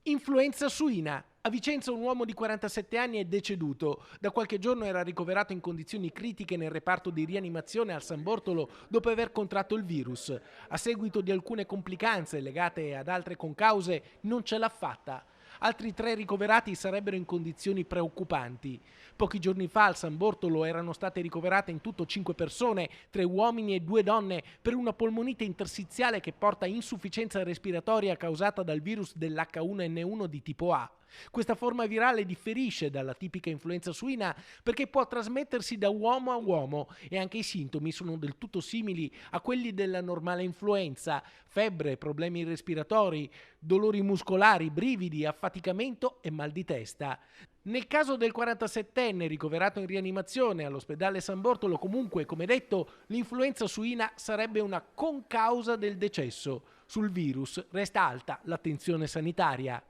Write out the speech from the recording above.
Influenza suina. A Vicenza un uomo di 47 anni è deceduto. Da qualche giorno era ricoverato in condizioni critiche nel reparto di rianimazione al San Bortolo dopo aver contratto il virus. A seguito di alcune complicanze legate ad altre concause non ce l'ha fatta. Altri 3 ricoverati sarebbero in condizioni preoccupanti. Pochi giorni fa al San Bortolo erano state ricoverate in tutto 5 persone, 3 uomini e 2 donne, per una polmonite interstiziale che porta insufficienza respiratoria causata dal virus dell'H1N1 di tipo A. Questa forma virale differisce dalla tipica influenza suina perché può trasmettersi da uomo a uomo e anche i sintomi sono del tutto simili a quelli della normale influenza: febbre, problemi respiratori, dolori muscolari, brividi, affaticamento e mal di testa. Nel caso del 47enne ricoverato in rianimazione all'ospedale San Bortolo, comunque, come detto, l'influenza suina sarebbe una concausa del decesso. Sul virus resta alta l'attenzione sanitaria.